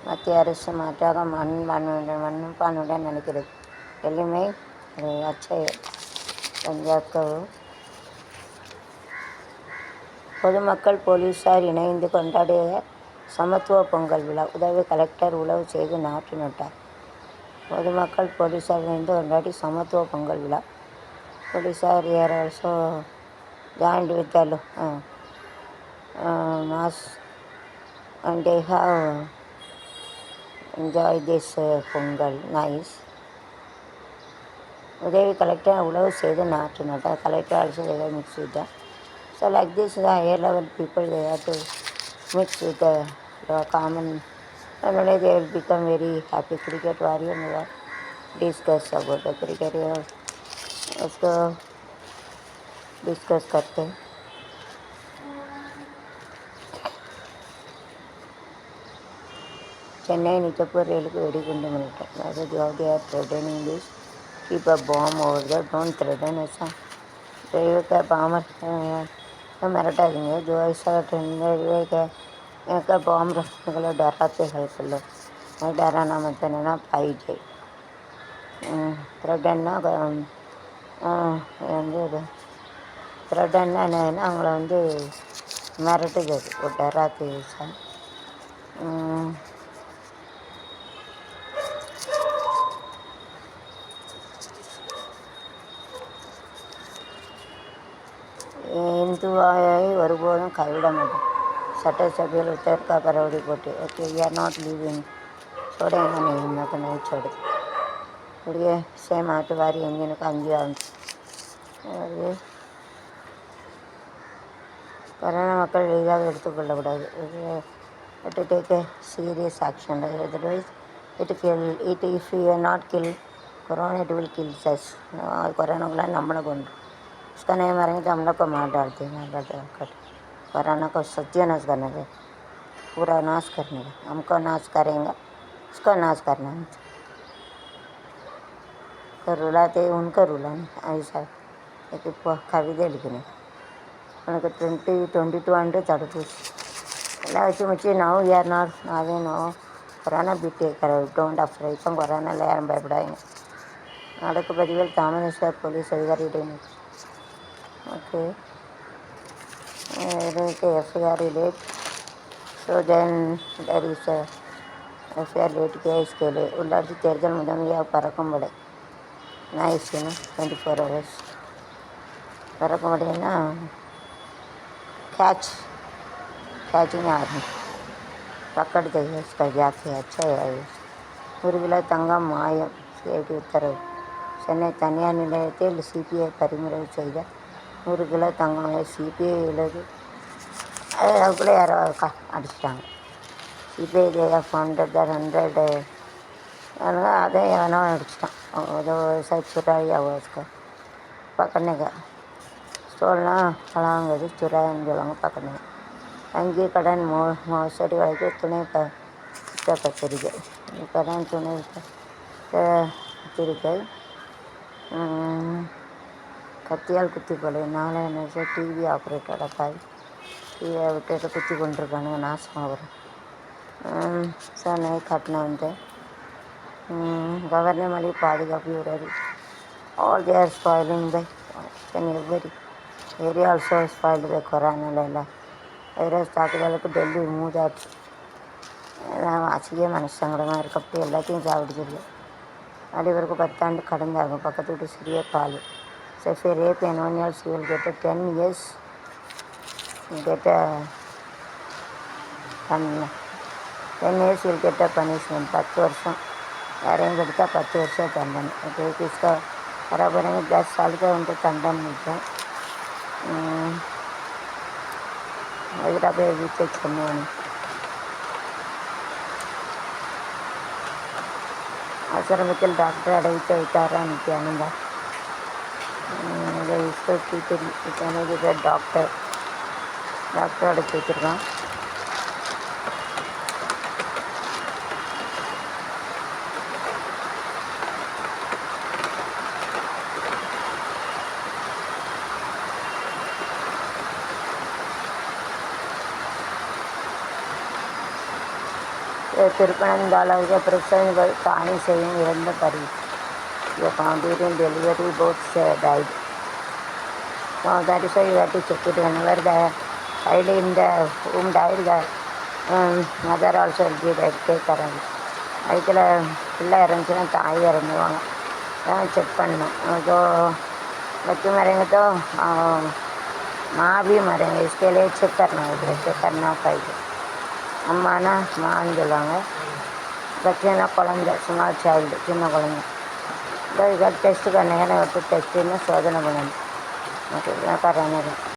மத்திய அரசு மாற்றாக மண்பானுடன் நினைக்கிறது. எளிமை அச்சய பஞ்சாப்க பொதுமக்கள் போலீசார் இணைந்து கொண்டாடிய சமத்துவ பொங்கல் விழா. உதவி கலெக்டர் உழவு செய்து நாற்று நட்டார். பொதுமக்கள் போலீசார் இணைந்து கொண்டாடி சமத்துவ பொங்கல் விழா. போலீசார் are also joined with the mass and they have enjoyed this Pongal. Nice. உதவி கலெக்டர் உழவு செய்து நாற்று நட்டார். Collector also they were mixed with them. So like this, the higher level people they have to mix with the common, and only they will become very happy. Cricket warrior never discuss about the cricket. उसको discuss करते हैं. Chennai Nichapur railway வெடிகுண்டு மிரட்டல். Message how they are threatening this. Keep a bomb over there. Don't threaten us. Railway का bomb मिरटाएंगे जो ऐसा railway का bomb रखने के लिए डराते हैं सब लोग. नहीं डराना मत ना फाइट है. த்ரெட்டன்னா த்ரெட்டன்னா என்னன்னா அவங்கள வந்து மிரட்டுது. ஒரு டராத்து சார். இந்துவாயை ஒருபோதும் கைவிட மாட்டோம். சட்டசபையில் உத்தரகா பரவடி போட்டு okay we are not living छोड़ेंगे नहीं, हम लोग को नहीं छोड़ते. इसलिए सेम आटवारी इंजन का अंजाम கொரோனா மக்கள் எளிதாக எடுத்துக்கொள்ளக்கூடாது. to take a serious action. Otherwise if we are not kill corona it will kill us. Corona को நம்மளை கொண்டு उसका नहीं मारेंगे तो हम लोग को मार डालते हैं. कोरोना को सत्यानाश करने का, पूरा नाश करने का. हमको नाश करेंगे, उसका नाश करना है. तो रुलाते उनका रुलाना ऐसा एक கவிதை எழுதினேன். உனக்கு 2022 அன்று தடுப்பூசி எல்லாம் வச்சு முடிச்சு நோ யார் நாட் நாவே நோ கொரோனா பீட்டே டோன்ட் அஃப்ரைட். இப்போ கொரோனாவில் யாரும் பயப்படாதீங்க. நடக்கு பதிவில் தாமதேஸ்வர் போலீஸ் அதிகாரியிடம் okay FIR late. So then there is FIR late case கேளு. உள்ளாட்சி தேர்தல் முதன்மையாக பறக்கும் படை. நைஸ்னா 24 hours பறக்கும் படைன்னா कैचिंग आर्मी पकड़ते हैं उसका जाके. अच्छा है. 1 கிலோ தங்கம் மாயம். சிஐடி உத்தரவு. சென்னை தனியார் நிலையத்தில் சிபிஐ பறிமுறை செய்த 100 கிலோ தங்கம். சிபிஐ உள்ளது அதுக்குள்ளே யாரோ அடிச்சிட்டாங்க. சிபிஐ தேவை ஃபண்டட் 100 அதை எவனோ அடிச்சிட்டான். ஏதோ சுராயா उसका पकड़ने का ஸ்டோல்னா பழாங்குது சுரான்னு சொல்லுவாங்க. பக்கத்துல வங்கி கடன் மோசடி வழக்கு துணை பத்திரிகை. கடன் துணை பத்திரிகை கத்தியால் குத்தி கொலை. 4 நிமிஷம் டிவி ஆப்ரேட்டரோட தாய் டிவியை விட்டு குத்தி கொண்டிருக்கானுங்க. நாசமாக வரும். சென்னை கட்டணம் வந்து கவர்னர் மொழி பாதுகாப்பு உறவு. All they are spoiling by every area also spoiled by கொரோனாவில் வைரஸ் தாக்குதலுக்கு டெல்லி மூதாச்சு. அசிங்க மனசங்கடமாக இருக்கப்பட்டு எல்லாத்தையும் சாப்பிடுச்சிருக்கு. அதிபருக்கு 10 ஆண்டு கடந்தாகும். பக்கத்து விட்டு சிறிய பால் செஃபே rape and 1 year she will get a 10 years get a 10 years will get a punishment. 10 வருஷம் யாரையும் கொடுத்தா 10 வருஷம் தண்டனை. ஓகே इसका बराबर है 10 साल का उनको दंडन मिलता है. ஹைதராபாத் வீட்டை சொன்னவன் ஆசிரமத்தில் டாக்டர் அடைத்து வைத்தாரா நித்யானந்தா. டாக்டர் அடைச்சி வச்சிருக்கான். तिरपन डॉलर के प्रेसिडेंट भाई कहानी सेविंग इरंद परी ये found during delivery both died. So that is why you have to check it whenever the child in the whom died, the mother also will be dead. Take care of it. அதுக்குள்ள பிள்ளை இறந்துச்சுன்னா தாய் இறந்துருவாங்க. அதான் check பண்ணணும். तो बच्चे मरेंगे तो माँ भी मरेंगे, इसके लिए चेक करना है, चेक करना चाहिए. அம்மா மான்னு சொல்லுவாங்க, बच्चे குழந்தை स्मॉल चाइल्ड சின்ன குழந்தை. तो इधर टेस्ट करने का ना तो टेस्ट में शोधन बनाना मतलब कर रहे हैं.